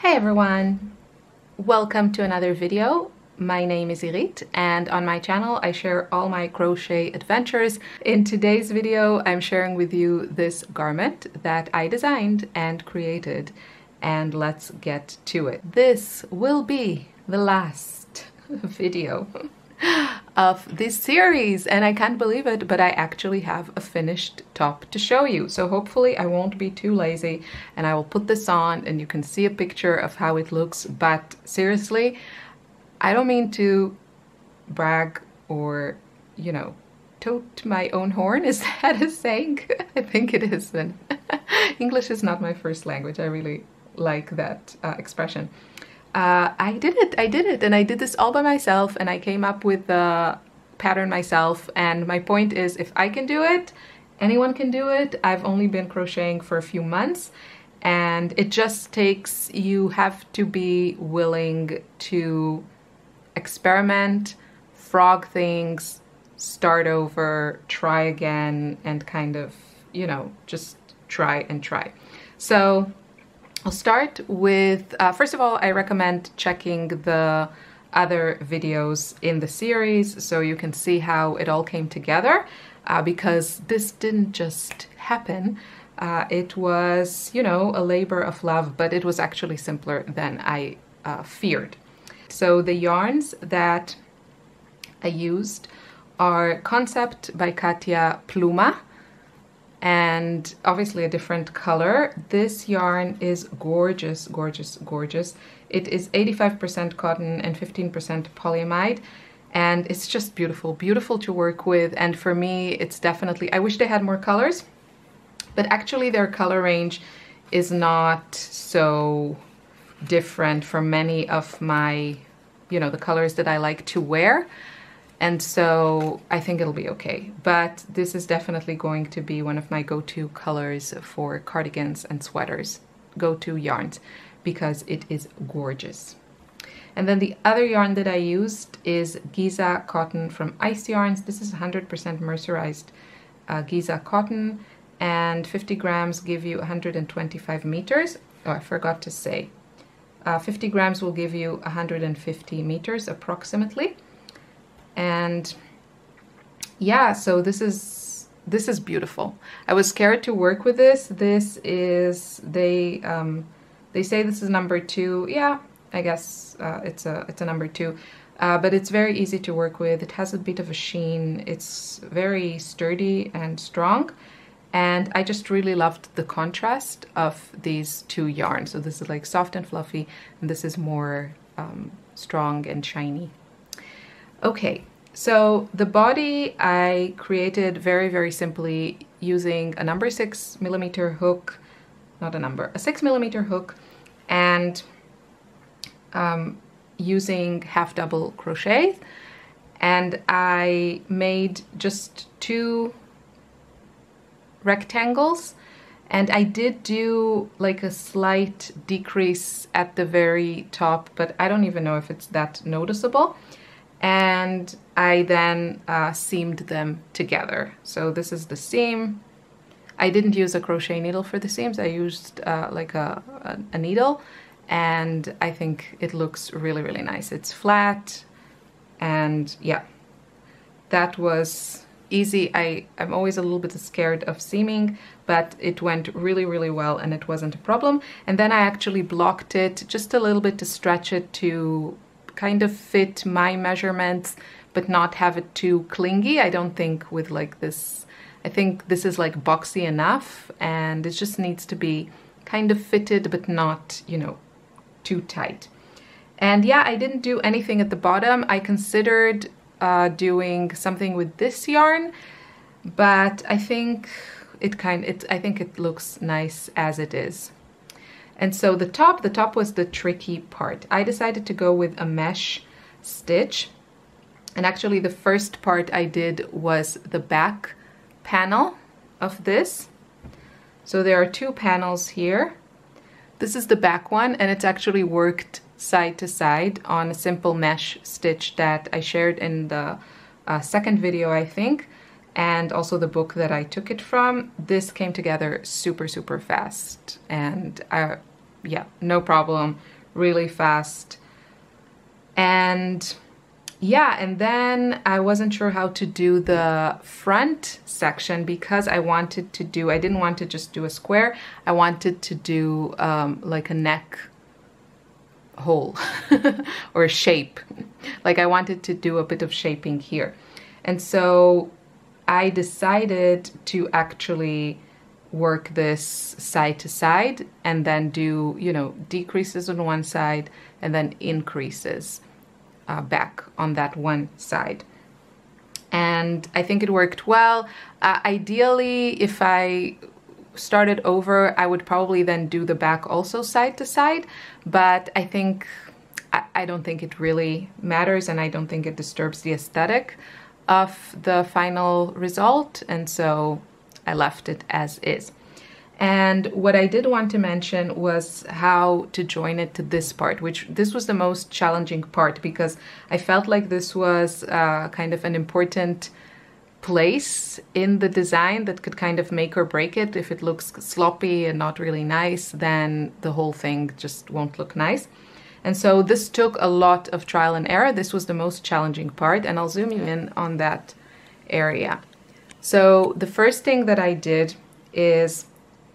Hi everyone! Welcome to another video. My name is Irit and on my channel I share all my crochet adventures. In today's video I'm sharing with you this garment that I designed and created, and let's get to it. This will be the last video of this series and I can't believe it, but I actually have a finished top to show you. So hopefully I won't be too lazy and I will put this on and you can see a picture of how it looks. But seriously, I don't mean to brag or, you know, toot my own horn. Is that a saying? I think it is. Then English is not my first language. I really like that expression. I did it, and I did this all by myself, and I came up with the pattern myself. And my point is, if I can do it, anyone can do it. I've only been crocheting for a few months, and it just takes, you have to be willing to experiment, frog things, start over, try again, and kind of, you know, just try and try. So I'll start with, first of all, I recommend checking the other videos in the series so you can see how it all came together, because this didn't just happen. It was, you know, a labor of love, but it was actually simpler than I feared. So the yarns that I used are Concept by Katia Pluma, and obviously a different color. This yarn is gorgeous, gorgeous, gorgeous. It is 85% cotton and 15% polyamide, and it's just beautiful, beautiful to work with. And for me, it's definitely, I wish they had more colors, but actually their color range is not so different from many of my, you know, the colors that I like to wear. And so I think it'll be okay. But this is definitely going to be one of my go-to colors for cardigans and sweaters, go-to yarns, because it is gorgeous. And then the other yarn that I used is Giza cotton from Ice Yarns. This is 100% mercerized Giza cotton, and 50 grams give you 125 meters. Oh, I forgot to say. 50 grams will give you 150 meters approximately. And yeah, so this is beautiful. I was scared to work with this. This is, they say this is number 2. Yeah, I guess it's a number 2. But it's very easy to work with. It has a bit of a sheen. It's very sturdy and strong. And I just really loved the contrast of these two yarns. So this is like soft and fluffy, and this is more strong and shiny. Okay, so the body I created very, very simply using a number 6mm hook, not a number, a 6mm hook, and using half double crochet. And I made just 2 rectangles, and I did do like a slight decrease at the very top, but I don't even know if it's that noticeable. And I then seamed them together. So this is the seam. I didn't use a crochet needle for the seams. I used like a needle, and I think it looks really, really nice. It's flat, and yeah, that was easy. I'm always a little bit scared of seaming, but it went really, really well and it wasn't a problem. And then I actually blocked it just a little bit to stretch it to kind of fit my measurements, but not have it too clingy. I don't think with like this, I think this is like boxy enough, and it just needs to be kind of fitted, but not, you know, too tight. And yeah, I didn't do anything at the bottom. I considered doing something with this yarn, but I think I think it looks nice as it is. And so the top was the tricky part. I decided to go with a mesh stitch. And actually the first part I did was the back panel of this. So there are 2 panels here. This is the back one, and it's actually worked side to side on a simple mesh stitch that I shared in the second video, I think, and also the book that I took it from. This came together super, super fast, and yeah, no problem. really fast. And yeah, and then I wasn't sure how to do the front section because I didn't want to just do a square. I wanted to do like a neck hole or a shape. Like I wanted to do a bit of shaping here. And so I decided to actually work this side to side and then do, you know, decreases on one side and then increases back on that one side. And I think it worked well. Ideally, if I started over, I would probably then do the back also side to side, but I don't think it really matters, and I don't think it disturbs the aesthetic of the final result, and so I left it as is. And what I did want to mention was how to join it to this part, this was the most challenging part because I felt like this was kind of an important place in the design that could kind of make or break it. If it looks sloppy and not really nice, then the whole thing just won't look nice. And so this took a lot of trial and error. This was the most challenging part, and I'll zoom you in on that area. So the first thing that I did is,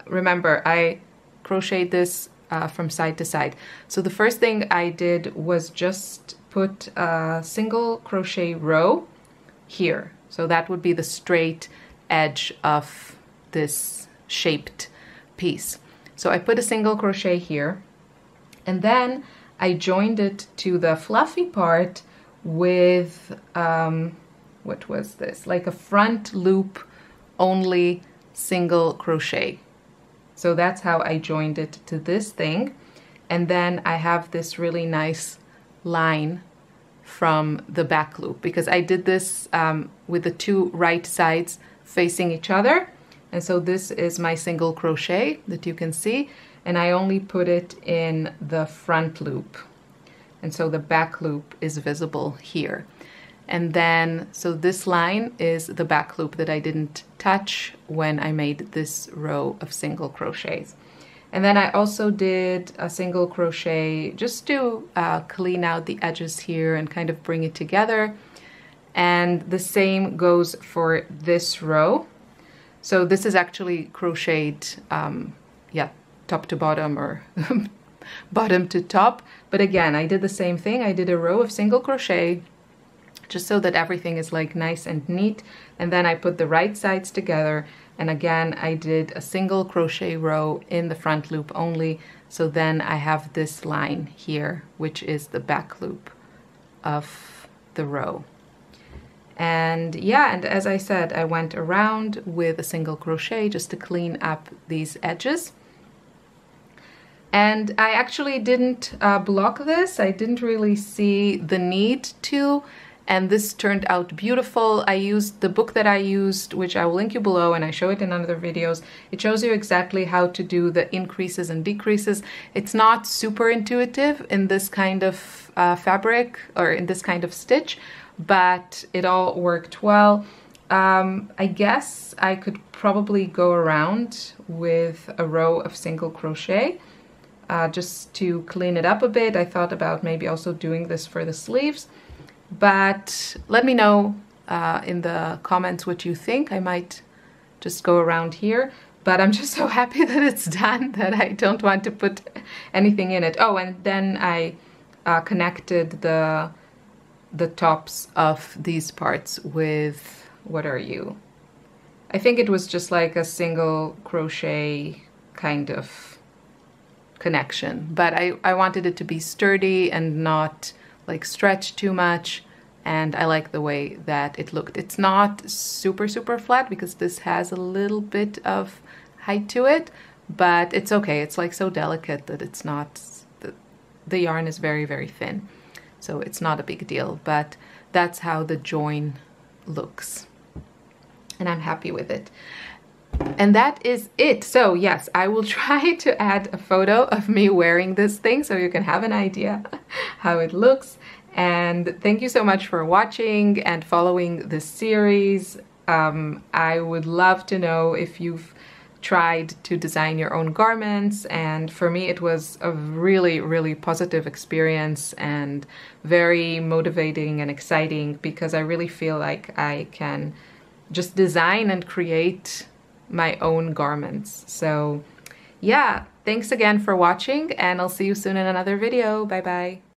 remember, I crocheted this from side to side. So the first thing I did was just put a single crochet row here. So that would be the straight edge of this shaped piece. So I put a single crochet here, and then I joined it to the fluffy part with, what was this? Like a front loop only single crochet. So that's how I joined it to this thing. And then I have this really nice line from the back loop because I did this with the two right sides facing each other. And so this is my single crochet that you can see, and I only put it in the front loop. And so the back loop is visible here. And then, so this line is the back loop that I didn't touch when I made this row of single crochets. And then I also did a single crochet just to clean out the edges here and kind of bring it together. And the same goes for this row. So this is actually crocheted, yeah, top to bottom or bottom to top. But again, I did the same thing. I did a row of single crochet just so that everything is like nice and neat. And then I put the right sides together. And again, I did a single crochet row in the front loop only. So then I have this line here, which is the back loop of the row. And yeah, and as I said, I went around with a single crochet just to clean up these edges. And I actually didn't block this. I didn't really see the need to. And this turned out beautiful. I used the book that I used, which I will link you below, and I show it in other videos. It shows you exactly how to do the increases and decreases. It's not super intuitive in this kind of fabric or in this kind of stitch, but it all worked well. I guess I could probably go around with a row of single crochet just to clean it up a bit. I thought about maybe also doing this for the sleeves. But let me know in the comments what you think. I might just go around here, but I'm just so happy that it's done that I don't want to put anything in it. Oh, and then I connected the tops of these parts with, what are you? I think it was just like a single crochet kind of connection, but I wanted it to be sturdy and not like stretch too much, and I like the way that it looked. It's not super flat because this has a little bit of height to it, but it's okay. It's like so delicate that it's not, the yarn is very thin, so it's not a big deal, but that's how the join looks, and I'm happy with it. And that is it. So yes, I will try to add a photo of me wearing this thing so you can have an idea how it looks. And thank you so much for watching and following this series. I would love to know if you've tried to design your own garments, and for me it was a really positive experience and very motivating and exciting, because I really feel like I can just design and create my own garments. So yeah, thanks again for watching, and I'll see you soon in another video. Bye bye.